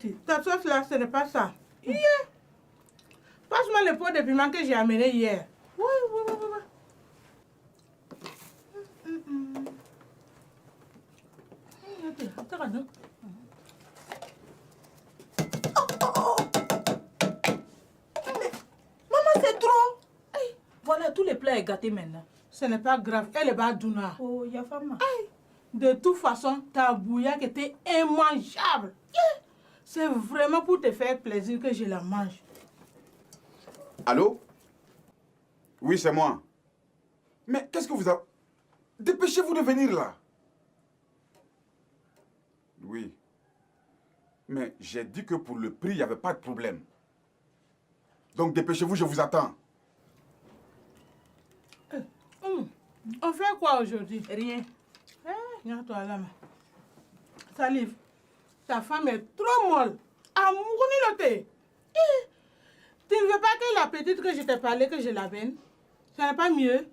Fatih, ta sauce là, ce n'est pas ça. Yeah. Passe-moi le pot de piment que j'ai amené hier. Oui. Maman, c'est trop. Hey, voilà, tous les plats est gâté maintenant. Ce n'est pas grave, elle est pas douna. Oh, il y a femme. De toute façon, ta bouillaque était immangeable. Yeah. C'est vraiment pour te faire plaisir que je la mange. Allô? Oui, c'est moi. Mais qu'est-ce que vous avez... Dépêchez-vous de venir là. Oui. Mais j'ai dit que pour le prix, il n'y avait pas de problème. Donc dépêchez-vous, je vous attends. On fait quoi aujourd'hui? Rien. Regarde-toi là. Salive, ta femme est trop molle. Amoureux. Tu ne veux pas que la petite que je t'ai parlé, que je l'amène? Ça n'est pas mieux?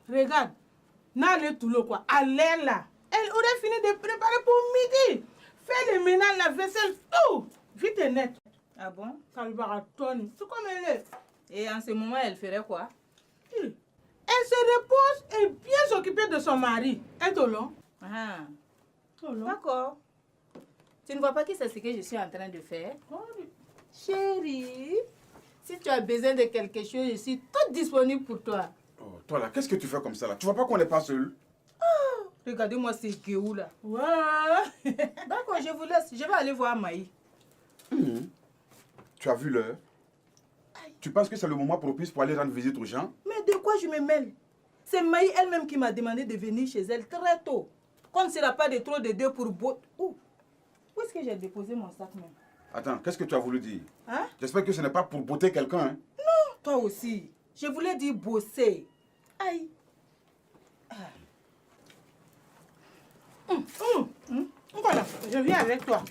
Regarde. N'a tout le quoi. Allez là. Elle aurait fini de préparer pour midi. Fais le ménage, la vaisselle, tout. Vite et net. Ah bon? Calvaratone. C'est comme elle est. Et en ce moment, elle ferait quoi? Elle se repose et bien s'occuper de son mari. Et Tolon? Ah. Tolon? D'accord. Tu ne vois pas que c'est ce que je suis en train de faire? Chérie, si tu as besoin de quelque chose, je suis toute disponible pour toi. Oh, toi là, qu'est-ce que tu fais comme ça là? Tu vois pas qu'on n'est pas seul? Regardez-moi ces guéous là. Ouais. D'accord, je vous laisse. Je vais aller voir Maï. Tu as vu l'heure? Tu penses que c'est le moment propice pour aller rendre visite aux gens? Mais de quoi je me mêle? C'est Maï elle-même qui m'a demandé de venir chez elle très tôt. Qu'on ne sera pas de trop de deux pour boire. Où est-ce que j'ai déposé mon sac même? Attends, qu'est-ce que tu as voulu dire? Hein? J'espère que ce n'est pas pour botter quelqu'un, hein? Non, toi aussi. Je voulais dire bosser. Aïe. Voilà, je viens avec toi.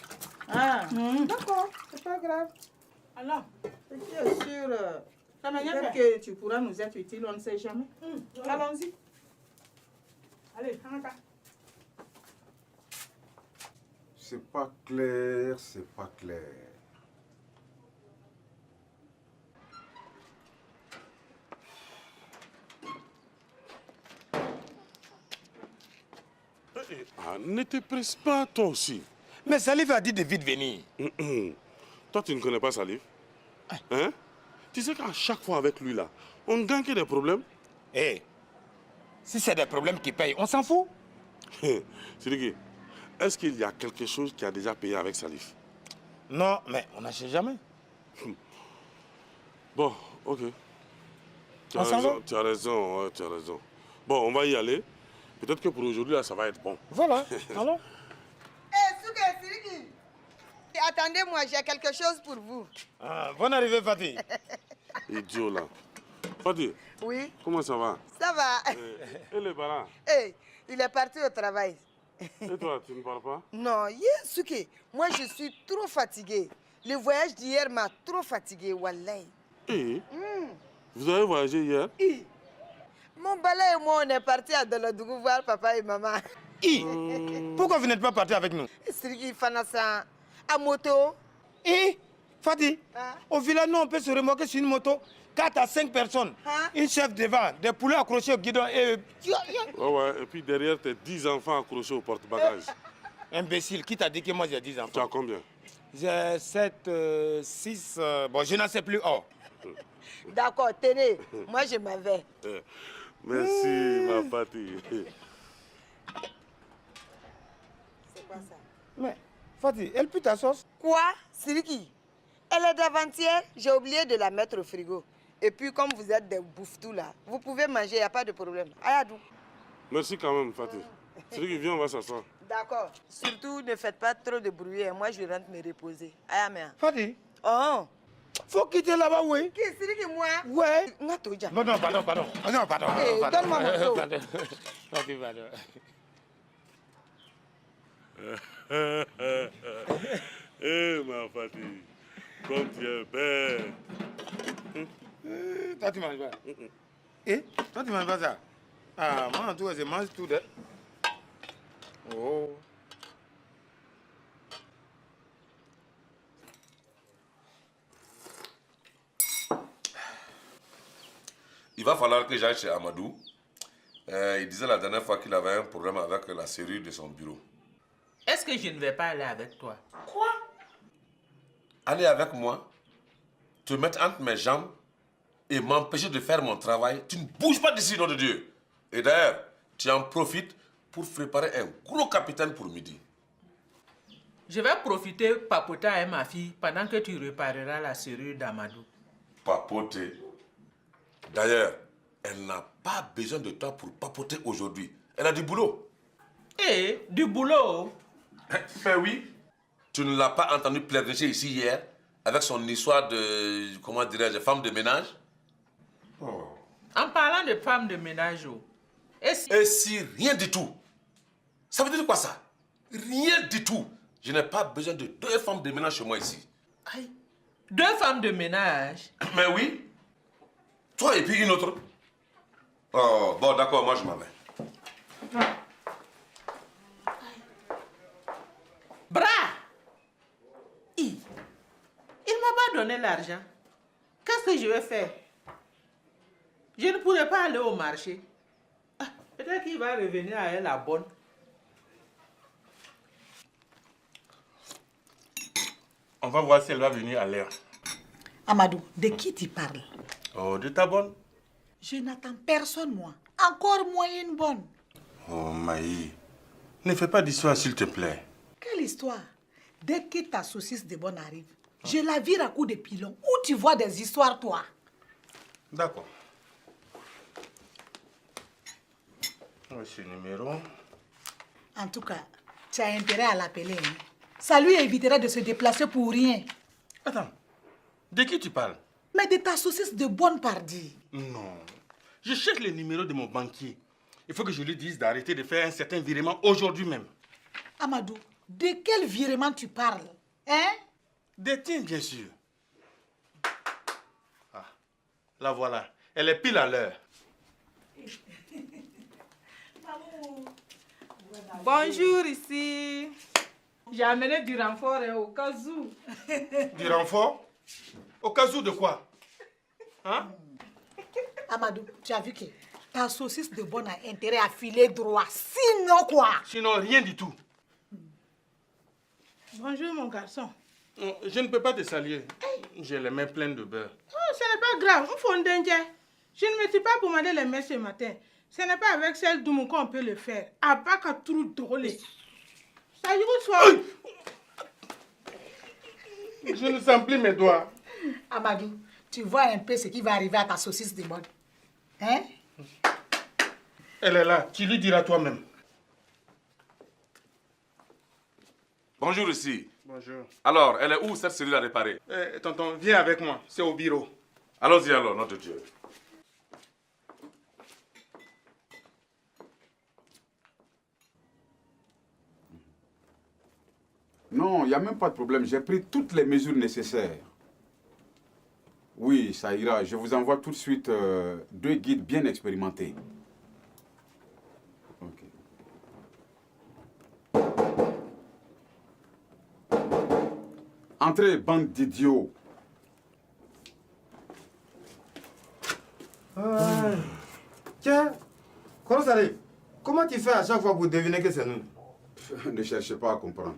Ah, d'accord, c'est pas grave. Alors, Bien sûr, ça m'a peut-être que tu pourras nous être utile, on ne sait jamais. Allons-y. Allez, Hanaka. C'est pas clair, c'est pas clair. Ah, ne te presse pas, toi aussi. Mais Salif a dit de vite venir. Toi, tu ne connais pas Salif? Hein? Tu sais qu'à chaque fois avec lui, là, on gagne que des problèmes. Eh, si c'est des problèmes qui payent, on s'en fout. Sidiki, est-ce qu'il y a quelque chose qui a déjà payé avec Salif? Non, mais on n'achète jamais. Bon, ok. Tu as On s'en va? raison, tu as raison, ouais, tu as raison. Bon, on va y aller. Peut-être que pour aujourd'hui, là, ça va être bon. Voilà, allons. Attendez-moi, j'ai quelque chose pour vous. Ah, bonne arrivée, Fatih. Idiot, là. Fatih, Oui, comment ça va? ça va. Et le parent? Hey, il est parti au travail. Et toi, tu ne parles pas? Non, Yesuke, moi je suis trop fatiguée. Le voyage d'hier m'a trop fatiguée, wallahi. Et vous avez voyagé hier? Mon balai et moi, on est partis à Dolodougou voir papa et maman. Pourquoi vous n'êtes pas parti avec nous? Sriki Fanassa, à moto. Fatih, Hein? au village, nous, on peut se remorquer sur une moto. 4 à 5 personnes. Hein? Une chef devant, des poulets accrochés au guidon et... Ouais, et puis derrière, tes 10 enfants accrochés au porte-bagages. Imbécile, qui t'a dit que moi j'ai 10 Tu as enfants? combien? J'ai 7, 6... bon, je n'en sais plus. Oh. D'accord, tenez, moi je m'en vais. Merci, ma Fatih. C'est quoi ça? Mais, Fatih, elle pue ta sauce? Quoi? Sriki, elle est d'avant-hier, j'ai oublié de la mettre au frigo. Et puis comme vous êtes des bouffetous là, vous pouvez manger, il n'y a pas de problème. Ayadou. Merci quand même, Fatih. C'est lui qui vient, on va s'asseoir. D'accord. Surtout ne faites pas trop de bruit, hein. Moi je rentre me reposer. Ayamea. Fatih, Oh. faut quitter là-bas, oui. Qui Sriki moi? Ouais. Ngatoja. Non, pardon. Oh, non, pardon. Eh, pardon. donne-moi mon dos. Pardon. Fatih, pardon. Ma Fatih, comme tu es belle. Toi, tu manges pas. Toi, tu manges pas ça. Ah, moi, en tout cas, je mange tout de... Oh. il va falloir que j'aille chez Amadou. Il disait la dernière fois qu'il avait un problème avec la serrure de son bureau. Est-ce que je ne vais pas aller avec toi? Quoi? Aller avec moi, te mettre entre mes jambes et m'empêcher de faire mon travail. Tu ne bouges pas d'ici, nom de Dieu. Et d'ailleurs, tu en profites pour préparer un gros capitaine pour midi. Je vais profiter papoter avec ma fille pendant que tu répareras la serrure d'Amadou. Papoter? D'ailleurs, elle n'a pas besoin de toi pour papoter aujourd'hui. Elle a du boulot. Eh, du boulot? Ben oui. Tu ne l'as pas entendu pleurnicher ici hier avec son histoire de, comment dirais-je, femme de ménage? Oh. En parlant de femme de ménage, et si rien du tout? Ça veut dire quoi ça? Rien du tout. Je n'ai pas besoin de 2 femmes de ménage chez moi ici. Aïe. 2 femmes de ménage? Mais oui. Toi et puis une autre. Oh, bon, d'accord, moi je m'en vais. Bras! Il ne m'a pas donné l'argent. Qu'est-ce que je vais faire? Je ne pourrai pas aller au marché. Peut-être qu'il va revenir à elle la bonne. On va voir si elle va venir à l'heure. Amadou, de qui tu parles? Oh, de ta bonne. Je n'attends personne, moi. Encore moins une bonne. Oh, Maï, ne fais pas d'histoire, s'il te plaît. Quelle histoire? Dès que ta saucisse de bonne arrive, je la vire à coups de pilon. Où tu vois des histoires, toi? D'accord. Ce numéro. En tout cas, tu as intérêt à l'appeler. Hein? Ça lui éviterait de se déplacer pour rien. Attends, de qui tu parles? Mais de ta saucisse de bonne pardie. Non, je cherche le numéro de mon banquier. Il faut que je lui dise d'arrêter de faire un certain virement aujourd'hui même. Amadou, de quel virement tu parles? Hein? Des tiens, bien sûr. Ah, la voilà. Elle est pile à l'heure. Bonjour ici. J'ai amené du renfort au cas où. Du renfort? Au cas où de quoi? Hein? Amadou, tu as vu que ta saucisse de bonne a intérêt à filer droit. Sinon quoi? Sinon rien du tout. Bonjour mon garçon. Je ne peux pas te saluer. J'ai les mains pleines de beurre. Oh, ce n'est pas grave. Je ne me suis pas commandé les mets ce matin. Ce n'est pas avec celle d'Oumou qu'on peut le faire. À part qu'à tout drôle. Ça y est, soit. Je ne sens plus mes doigts. Amadou, tu vois un peu ce qui va arriver à ta saucisse de bonne. Hein? Elle est là. Tu lui diras toi-même. Bonjour ici. Bonjour. Alors, elle est où cette cellule à réparer? Tonton, viens avec moi. C'est au bureau. Allons-y alors, nom de Dieu. Non, il n'y a même pas de problème. J'ai pris toutes les mesures nécessaires. Oui, ça ira. Je vous envoie tout de suite 2 guides bien expérimentés. Ok. Entrez, bande d'idiots. Tiens, comment tu fais à chaque fois pour deviner que c'est nous? Ne cherchez pas à comprendre.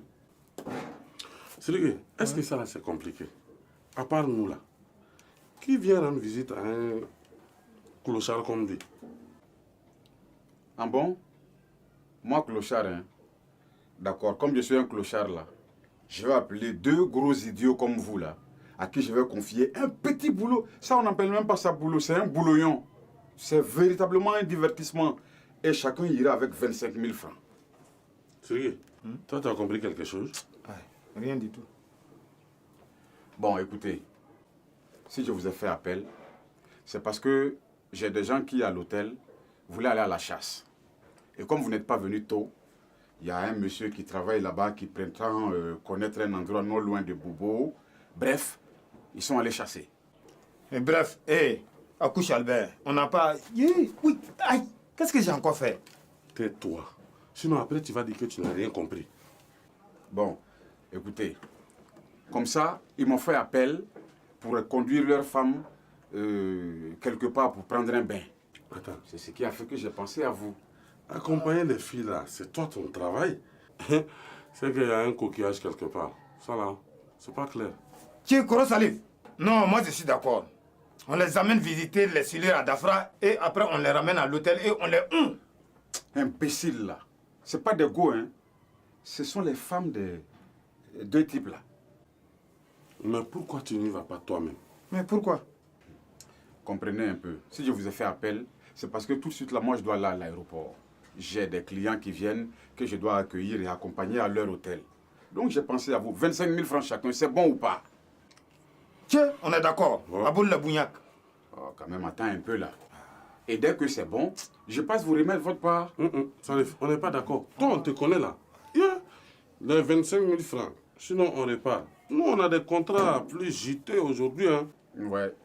Sérieux, est-ce que ça là c'est compliqué? À part nous là, qui vient rendre visite à un clochard comme dit? Ah bon? Moi, clochard, hein? D'accord, comme je suis un clochard là, je vais appeler 2 gros idiots comme vous là, à qui je vais confier un petit boulot. Ça, on n'appelle même pas ça boulot, c'est un bouloyon. C'est véritablement un divertissement. Et chacun ira avec 25 000 francs. Sérieux? Toi, tu as compris quelque chose? Rien du tout. Bon, écoutez, si je vous ai fait appel, c'est parce que j'ai des gens qui, à l'hôtel, voulaient aller à la chasse. Et comme vous n'êtes pas venu tôt, il y a un monsieur qui travaille là-bas qui prétend connaître un endroit non loin de Bobo. Bref, ils sont allés chasser. Et bref, accouche Albert, on n'a pas... Oui, aïe, qu'est-ce que j'ai encore fait? Tais-toi. Sinon après tu vas dire que tu n'as rien compris. Bon, écoutez, comme ça, ils m'ont fait appel pour conduire leur femme quelque part pour prendre un bain. Attends, C'est ce qui a fait que j'ai pensé à vous. accompagner les filles là, c'est toi ton travail. C'est qu'il y a un coquillage quelque part. Ça là, c'est pas clair. Tu Koro Salif? Non, moi je suis d'accord. On les amène visiter les cellules à Dafra et après on les ramène à l'hôtel et on les... Imbécile là. C'est pas des go, hein. Ce sont les femmes des deux types là. Mais pourquoi tu n'y vas pas toi-même? Mais pourquoi? Comprenez un peu. Si je vous ai fait appel, c'est parce que tout de suite là, moi je dois aller à l'aéroport. J'ai des clients qui viennent que je dois accueillir et accompagner à leur hôtel. Donc j'ai pensé à vous. 25 000 francs chacun, c'est bon ou pas? Tiens, on est d'accord. Ouais. Aboule le bougnac. Oh, quand même, attends un peu là. Et dès que c'est bon, je passe vous remettre votre part. Salif, on n'est pas d'accord. Toi, on te connaît là. Yeah. Les 25 000 francs. Sinon, on repart. Nous, on a des contrats plus gités aujourd'hui. Hein. Ouais.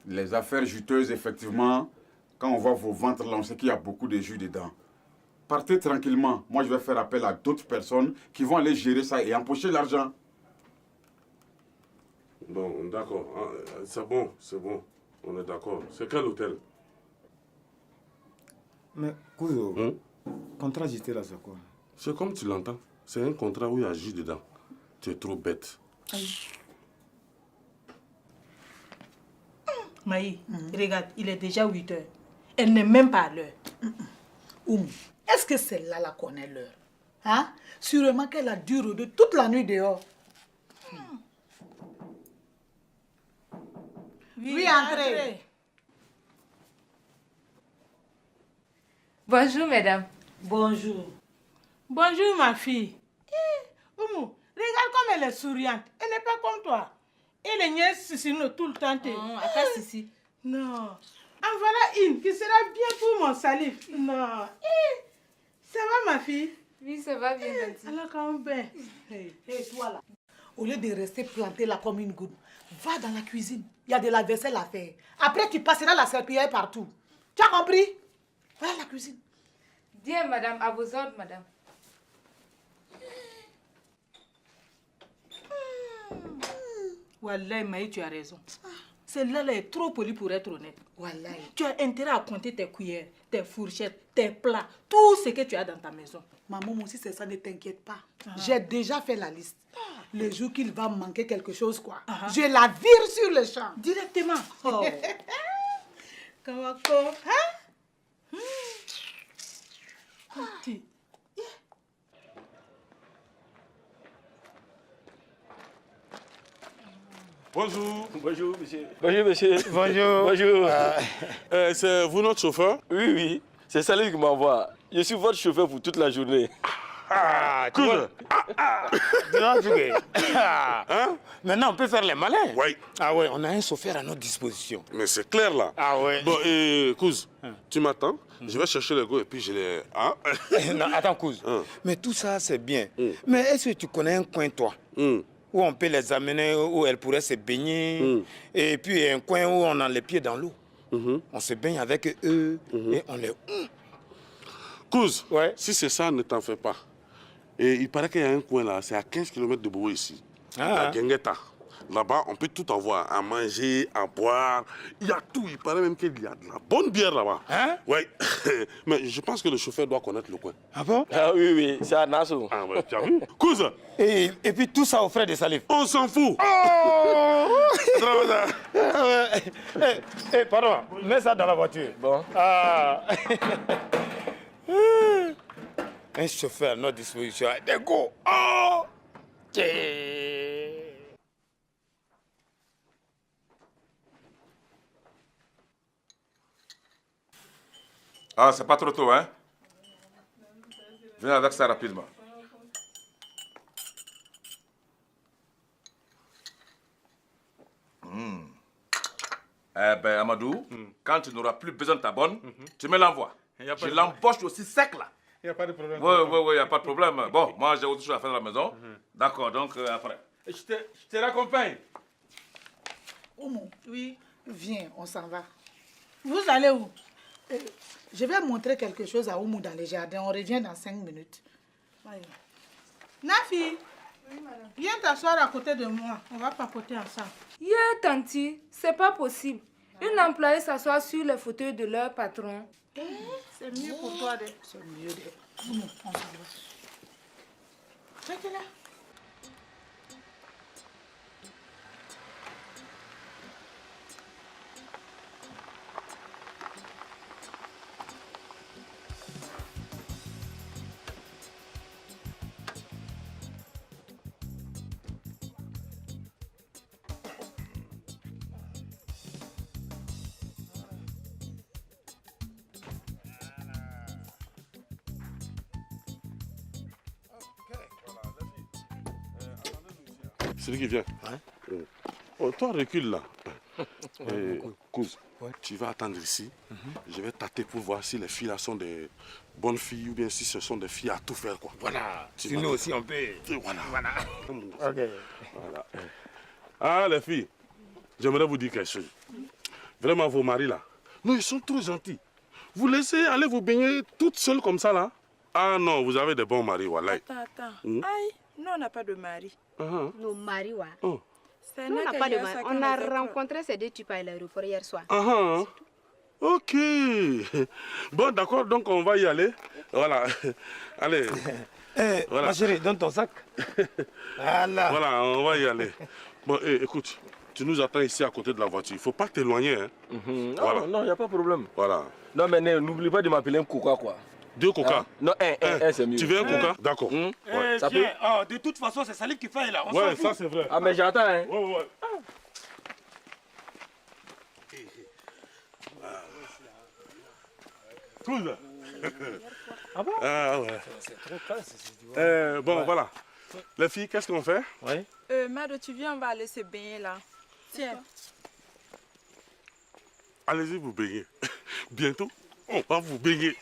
Les affaires juteuses, effectivement, quand on voit vos ventres là, on sait qu'il y a beaucoup de jus dedans. Partez tranquillement. Moi, je vais faire appel à d'autres personnes qui vont aller gérer ça et empocher l'argent. Bon, d'accord. C'est bon, c'est bon. On est d'accord. C'est quel hôtel? Mais, Kouzo, contrat JT là, c'est quoi? C'est comme tu l'entends. C'est un contrat où il y a jus dedans. Tu es trop bête. Maï, regarde, il est déjà 8 heures. Elle n'est même pas à l'heure. Oumou, est-ce que celle-là la connaît l'heure? Hein? Sûrement qu'elle a dû rôder toute la nuit dehors. Oui, entrez. Bonjour, mesdames. Bonjour. Bonjour, ma fille. Oumou, regarde comme elle est souriante. Elle n'est pas comme toi. Elle est niaise Sissino tout le temps. Attends, Sissi. Non. En voilà une qui sera bien pour mon Salif. Non. Ça va, ma fille? Oui, ça va bien, Tati. Alors, quand bien. Hey, toi là, au lieu de rester planté là comme une goutte, va dans la cuisine. Il y a de la vaisselle à faire. Après, tu passeras la serpillière partout. Tu as compris? Va à la cuisine. Bien, madame, à vos ordres, madame. Wallahi, Maï, tu as raison. Celle-là elle est trop polie pour être honnête. Wallahi. Tu as intérêt à compter tes cuillères, tes fourchettes, tes plats, tout ce que tu as dans ta maison. Maman, moi aussi, c'est ça, ne t'inquiète pas. J'ai déjà fait la liste. Le jour qu'il va manquer quelque chose, quoi. Je la vire sur le champ. Directement. Oh. Kawako. Hein? Petit. Bonjour. Bonjour, monsieur. Bonjour, monsieur. Bonjour. Bonjour. C'est vous notre chauffeur? Oui, oui. C'est Salif qui m'envoie. Je suis votre chauffeur pour toute la journée. Ah, tu vois. Hein? Maintenant, on peut faire les malins. Oui. Ah ouais, on a un chauffeur à notre disposition. Mais c'est clair là. Ah ouais. Bon, Kouz, tu m'attends? Je vais chercher les go et puis je les... Hein? Non, attends, Kouz. Mais tout ça, c'est bien. Mais est-ce que tu connais un coin, toi, où on peut les amener, où elles pourraient se baigner, et puis un coin où on a les pieds dans l'eau. On se baigne avec eux et on les... Kouz, Ouais. si c'est ça, ne t'en fais pas. Et il paraît qu'il y a un coin là, c'est à 15 km de Bobo ici. Ah. À Gengueta. Là-bas, on peut tout avoir, à manger, à boire. Il y a tout. Il paraît même qu'il y a de la bonne bière là-bas. Hein? Oui. Mais je pense que le chauffeur doit connaître le coin. Ah bon? Ah oui, oui, c'est à Nassau. Ah ouais, tu as vu? Kouz, Et puis tout ça aux frais de Salif. on s'en fout. Pardon, mets ça dans la voiture. Bon. Ah. Un chauffeur à notre disposition. Des go. Oh. Ah, c'est pas trop tôt, hein? Viens avec ça rapidement. Eh ben, Amadou, quand tu n'auras plus besoin de ta bonne, tu me l'envoies. Je l'embauche aussi sec, là. Il n'y a pas de problème. Oui, il n'y a pas de problème. Bon, moi, j'ai autre chose à faire à la maison. D'accord, donc après. Je te raccompagne. Oumou, Oui. viens, on s'en va. Vous allez où? Je vais montrer quelque chose à Oumou dans les jardins. On revient dans 5 minutes. Nafi. Oui, madame. Viens t'asseoir à côté de moi. On va papoter ensemble. Yeah, tanti, c'est pas possible. Une employée s'assoit sur le fauteuil de leur patron. C'est mieux pour toi de... C'est mieux de... Non, on s'en va. Check-le là. Celui qui vient. Oh, toi, recule là. Kouz, tu vas attendre ici. Je vais tâter pour voir si les filles là sont des bonnes filles ou bien si ce sont des filles à tout faire, quoi. Voilà. Si nous aussi on peut. Voilà. Ok. Voilà. Ah, les filles, j'aimerais vous dire quelque chose. Vraiment, vos maris là, non, ils sont trop gentils. Vous laissez aller vous baigner toutes seules comme ça là? Ah non, vous avez des bons maris, voilà. Attends. Aïe, nous on n'a pas de mari. Nos maris, ouais. Oh. Nous, on n'a pas de mari. On a rencontré ces deux types à l'aéroport hier soir. Ok. Bon, d'accord, donc on va y aller. Voilà. Allez. Voilà. Ma chérie, donne ton sac. Voilà. Voilà, on va y aller. Bon, écoute, tu nous attends ici à côté de la voiture. Il ne faut pas t'éloigner. Hein. Voilà. Non, il n'y a pas de problème. Voilà. Non, mais n'oublie pas de m'appeler un coca, quoi. Deux coca? Non, un, c'est mieux. Tu veux un coca? D'accord. Ça peut... de toute façon, c'est Salif qui fait là. Ouais, ça c'est vrai. Ah, mais j'attends, hein. Ouais. Cool. Ah bon? Ah ouais. Bon, voilà. Les filles, qu'est-ce qu'on fait? Mado, tu viens, on va aller se baigner là. Tiens. Allez-y vous baigner. Bientôt, on va vous baigner.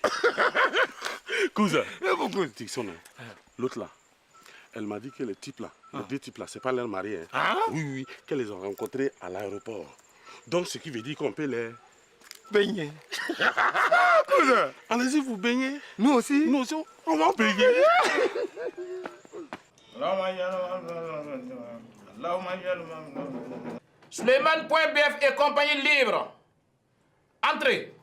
Cousin. L'autre là, elle m'a dit que les types là, les deux types là, c'est pas leur mari. Hein. Oui, qu'elles les ont rencontrés à l'aéroport. Donc ce qui veut dire qu'on peut les baigner. Cousin, allez-y vous baigner. Nous aussi, on va baigner. Suleiman.bf et compagnie libre. Entrez.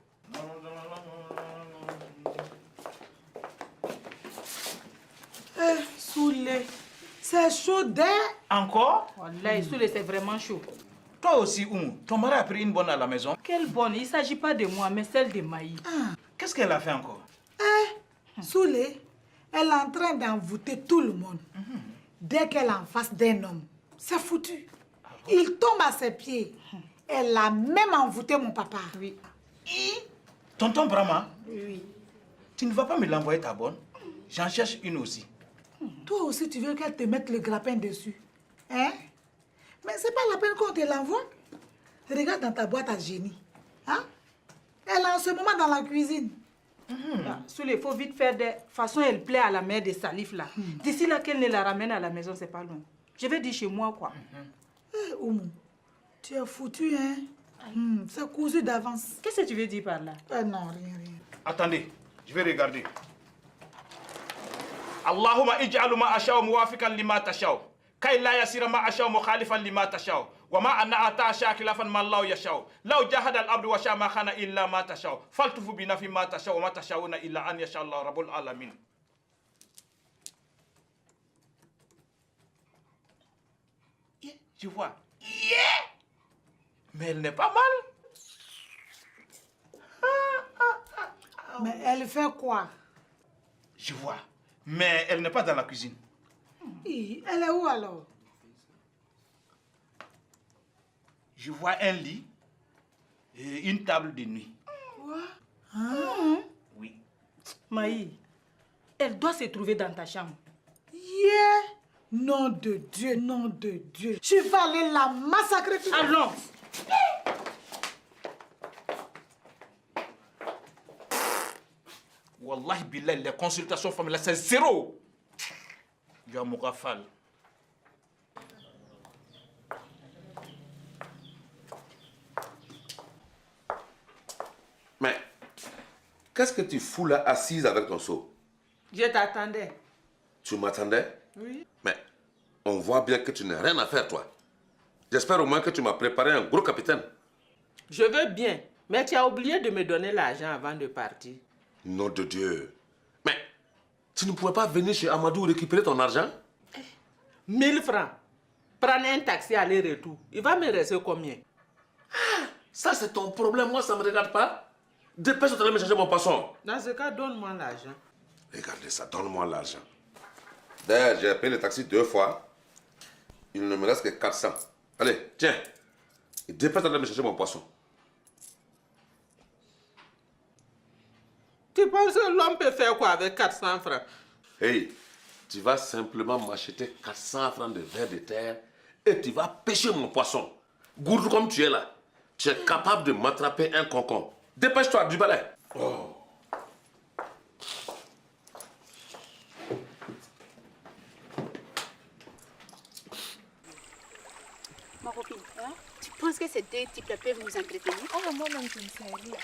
Soulé, c'est chaud d'air. Encore? Wallahi, Soulé, c'est vraiment chaud. Toi aussi, Oumou, ton mari a pris une bonne à la maison. Quelle bonne? Il ne s'agit pas de moi, mais celle de Maï. Qu'est-ce qu'elle a fait encore? Soulé, elle est en train d'envoûter tout le monde. Dès qu'elle est en face d'un homme, c'est foutu. Il tombe à ses pieds. Elle a même envoûté mon papa. Oui. Tonton Brahma? Oui. Tu ne vas pas me l'envoyer ta bonne? J'en cherche une aussi. Toi aussi, tu veux qu'elle te mette le grappin dessus. Hein? Mais c'est pas la peine qu'on te l'envoie. Regarde dans ta boîte à génie. Hein? Elle est en ce moment dans la cuisine. Soulé, il faut vite faire des... De toute façon, elle plaît à la mère de Salif là. D'ici là qu'elle ne la ramène à la maison, c'est pas long. Je vais dire chez moi quoi. Oumou, tu es foutu, hein? C'est cousu d'avance. Qu'est-ce que tu veux dire par là? Non, rien. Attendez, je vais regarder. Allahumma ij'alu ma asha'u muwafiqan lima tasha'u. Kay la yasira ma asha'u mukhalifan lima tasha'u. Wa ma anna ata shakilafan ma Allah yasha'u. Law jahada al-abdu wa sha'a ma khana illa ma tasha'u. Faltufu bi nafi ma tasha'u wa ma tasha'una illa an yasha Allah rabbul alamin. Je vois. Mais elle n'est pas mal. Mais elle fait quoi? Je vois. Mais elle n'est pas dans la cuisine. Elle est où alors? Je vois un lit et une table de nuit. Quoi? Oui. Maï, elle doit se trouver dans ta chambre. Nom de Dieu, nom de Dieu. Je vais aller la massacrer. Allons. Wallahi billahi, les consultations familiales, c'est zéro. Ya Mougafal. Mais, qu'est-ce que tu fous là, assise avec ton seau? Je t'attendais. Tu m'attendais? Oui. Mais, on voit bien que tu n'as rien à faire, toi. J'espère au moins que tu m'as préparé un gros capitaine. Je veux bien, mais tu as oublié de me donner l'argent avant de partir. Nom de Dieu. Mais tu ne pouvais pas venir chez Amadou récupérer ton argent? 1000 francs. Prendre un taxi aller-retour. Il va me rester combien? Ça, c'est ton problème. Moi, ça ne me regarde pas. Dépêche-toi d'aller me chercher mon poisson. Dans ce cas, donne-moi l'argent. Regardez ça, donne-moi l'argent. D'ailleurs, j'ai payé le taxi 2 fois. Il ne me reste que 400. Allez, tiens. Et dépêche-toi d'aller me chercher mon poisson. Tu penses que l'homme peut faire quoi avec 400 francs? Hey, tu vas simplement m'acheter 400 francs de vers de terre et tu vas pêcher mon poisson. Gourdou comme tu es là, tu es capable de m'attraper un concombre. Dépêche-toi, du balai. Oh. Ma copine, tu penses que ces deux types-là peuvent nous entretenir? Oh, moi-même, je ne sais rien.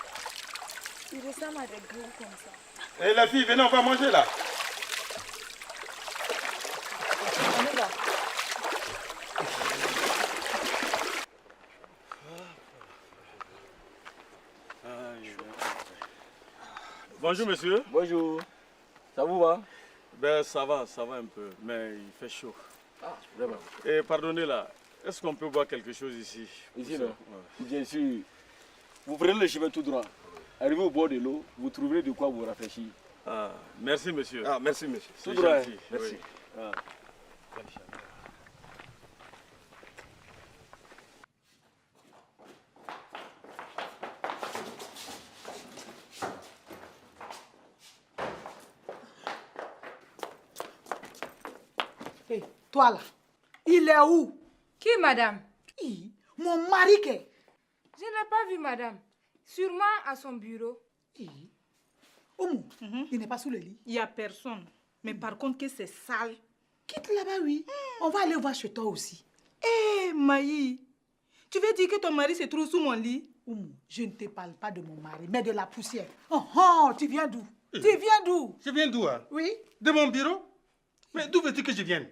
Ils ressemblent à des gros comme ça. Eh, la fille, venez, on va manger là. On est là. Bonjour monsieur. Bonjour. Ça vous va? Ben ça va un peu, mais il fait chaud. Ah, vraiment. Et pardonnez là, est-ce qu'on peut boire quelque chose ici? Ici non? Ouais. Bien sûr. Vous prenez le chemin tout droit. Arrivez au bord de l'eau, vous trouverez de quoi vous rafraîchir. Ah, merci monsieur. Ah, merci monsieur. Tout droit. Merci. Oui. Ah. Hey, toi là, il est où? Qui, madame? Mon mari qu'est. Je n'ai pas vu madame. Sûrement à son bureau. Oumou, il n'est pas sous le lit. Il n'y a personne. Mais par contre, que c'est sale. Quitte là-bas, oui. On va aller voir chez toi aussi. Hé, Maï, tu veux dire que ton mari se trouve sous mon lit? Oumou, je ne te parle pas de mon mari, mais de la poussière. Oh, oh, tu viens d'où? Tu viens d'où? Je viens d'où, hein? Oui. De mon bureau? Mais d'où veux-tu que je vienne?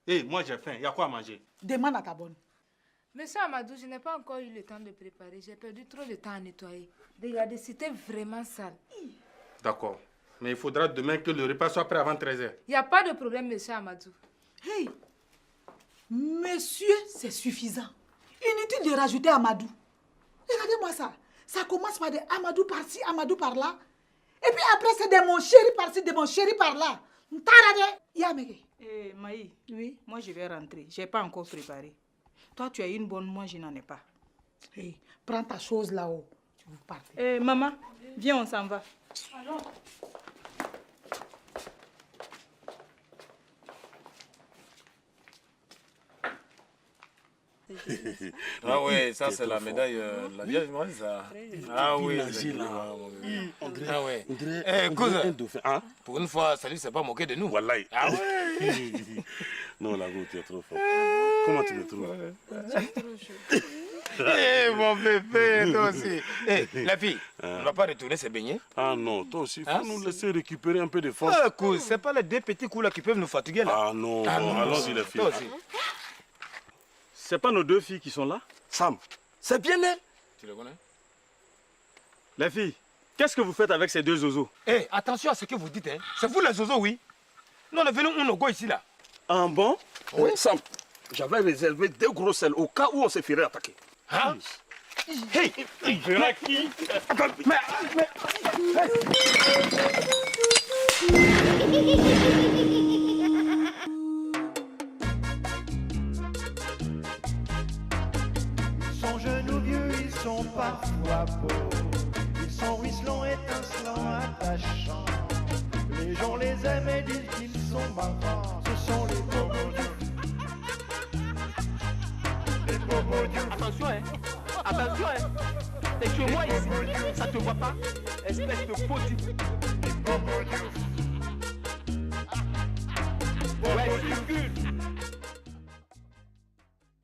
Hé, moi j'ai faim, il y a quoi à manger? Demande à ta bonne. Monsieur Amadou, je n'ai pas encore eu le temps de préparer. J'ai perdu trop de temps à nettoyer. Regardez, c'était vraiment sale. D'accord. Mais il faudra demain que le repas soit prêt avant 13h. Il n'y a pas de problème, monsieur Amadou. Hey, monsieur, c'est suffisant. Inutile de rajouter Amadou. Regardez-moi ça. Ça commence par des Amadou par-ci, Amadou par-là. Et puis après, c'est de mon chéri par-ci, de mon chéri par-là. Eh, Maï, oui, moi je vais rentrer. Je n'ai pas encore préparé. Toi, tu as une bonne, moi je n'en ai pas. Hey, prends ta chose là-haut. Tu vous partez. Eh, maman, viens, on s'en va. Alors. Ah ouais, ça c'est la médaille de la Vierge Marie, ça. Ah oui, ah ouais. Eh, cousin, pour une fois, ça lui s'est pas moqué de nous. Wallahi. Ah ouais. Non, la go, tu es trop fort. Comment tu me trouves? Eh, mon bébé, toi aussi. Eh, la fille, on ne va pas retourner se baigner? Ah non, toi aussi, il faut nous laisser récupérer un peu de force. Ah, cousin, c'est pas les deux petits coups là qui peuvent nous fatiguer là. Ah non, allons-y les filles. Toi aussi. C'est pas nos deux filles qui sont là? Sam, c'est bien elle. Tu les connais? Les filles, qu'est-ce que vous faites avec ces deux zozos? Eh, attention à ce que vous dites, hein. C'est vous les zozos, oui. Nous, on est venus on go ici là. Ah bon? Oui, Sam, j'avais réservé 2 gros sels au cas où on se ferait attaquer. Hein? Hey, il fera qui? Ils sont jeunes ou vieux, ils sont parfois beaux. Ils sont ruisselants, étincelants, attachants. Les gens les aiment et disent qu'ils sont marrants. Ce sont les bobos du... Les bobos du... Attention, hein. Attention, hein. T'es chez moi ici. Ça te voit pas? Espèce de faux type. Les bobos du... Ouais, circule.